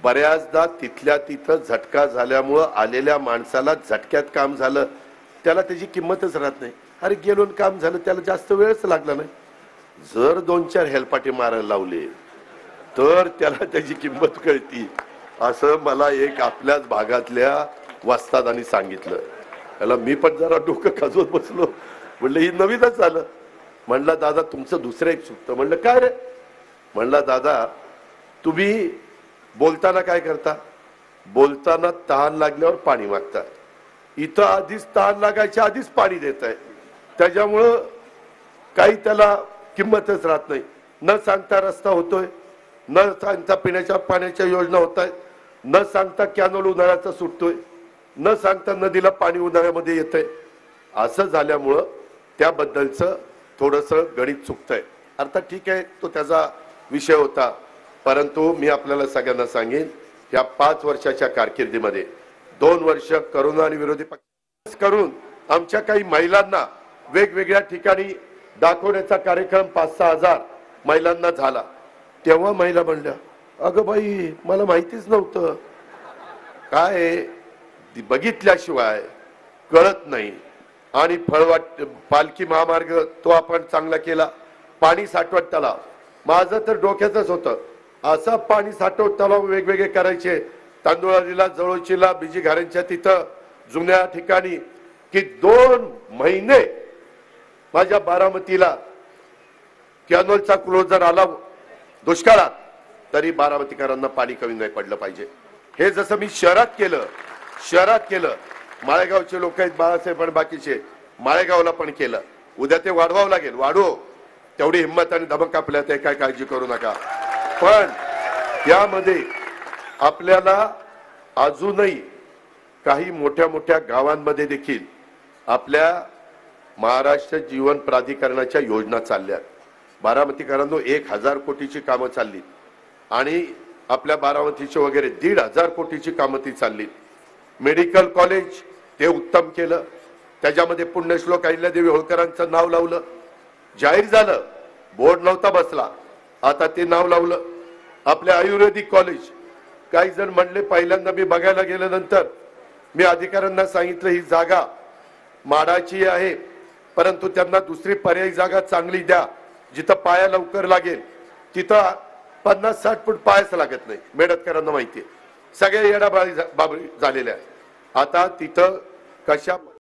बऱ्याचदा तिथल्या तिथं झटका झाल्यामुळं आलेल्या माणसाला झटक्यात काम झालं, त्याला त्याची किंमतच राहत नाही. अरे गेलोन काम झालं, त्याला जास्त वेळच लागला नाही. जर 2-4 हेलपाटे मारायला लावले तर त्याला त्याची किंमत कळती. असं मला एक आपल्याच भागातल्या वस्तादांनी सांगितलं. त्याला मी पण जरा डोकं खाजवत बसलो. म्हणलं ही नवीनच आलं. म्हणला दादा तुमचं दुसरं एक चुकतं. म्हणलं काय रे? म्हणला दादा तुम्ही बोलताना काय करता? बोलताना तहान लागल्यावर पाणी मागता. इथं आधीच तहान लागायच्या आधीच पाणी देताय. त्याच्यामुळं काही त्याला किंमतच राहत नाही. न सांगता रस्ता होतोय, न सांगता पिण्याच्या पाण्याच्या योजना होत आहेत, न सांगता कॅनल उन्हाळ्याचा सुटतोय, न सांगता नदीला पाणी उन्हाळ्यामध्ये येतंय. असं झाल्यामुळं त्याबद्दलचं थोडंसं गणित चुकतंय. अर्थात ठीक आहे, तो त्याचा विषय होता. परंतु मी आपल्याला सगळ्यांना सांगेन, या 5 वर्षाच्या कारकिर्दीमध्ये 2 वर्ष करोना आणि विरोधी पक्ष करून आमच्या काही महिलांना वेगवेगळ्या ठिकाणी दाखवण्याचा कार्यक्रम 5-6 हजार महिलांना झाला. तेव्हा महिला म्हणल्या, अगं बाई मला माहितीच नव्हतं. काय बघितल्याशिवाय कळत नाही. आणि फळवाट पालखी महामार्ग तो आपण चांगला केला. पाणी साठवण तलाव माझं तर डोक्यातच होतं. असा पाणी साठवण तलाव वेगवेगळे करायचे. तांदुळालीला, जवळचीला, बिजी घरांच्या तिथं जुन्या ठिकाणी, की 2 महिने माझ्या बारामतीला कॅनलचा क्लोजर आला दुष्काळात तरी बारामतीकरांना पाणी कमी नाही पडलं पाहिजे. हे जसं मी शहरात केलं. माळेगावचे लोक आहेत बाळासाहेब पण बाकीचे, माळेगावला पण केलं. उद्या ते वाढवावं लागेल. वाढवू तेवढी हिंमत आणि धमक आपल्या ते काय काळजी करू नका. पण यामध्ये आपल्याला अजूनही काही मोठ्या मोठ्या गावांमध्ये देखील आपल्या महाराष्ट्र जीवन प्राधिकरणाच्या योजना चालल्या. बारामतीकरांनो 1000 कोटीची कामं चालली आणि आपल्या बारामतीचे वगैरे 1,500 कोटीची कामं ती चालली. मेडिकल कॉलेज ते उत्तम केलं. त्याच्यामध्ये पुण्यश्लोक अहिल्यादेवी होळकरांचं नाव लावलं. जाहीर झालं, बोर्ड नव्हता बसला, आता ते नाव लावलं. आपले आयुर्वेदिक कॉलेज काही जण म्हणले, पहिल्यांदा मी बघायला गेल्यानंतर मी अधिकाऱ्यांना सांगितलं ही जागा माडाची आहे, परंतु त्यांना दुसरी पर्यायी जागा चांगली द्या, जिथं पाया लवकर लागेल. तिथं 50-60 फूट पायच लागत नाही. मेडतकरांना माहिती आहे, सगळे येडाबाळी झालेल्या. आता तिथं कशा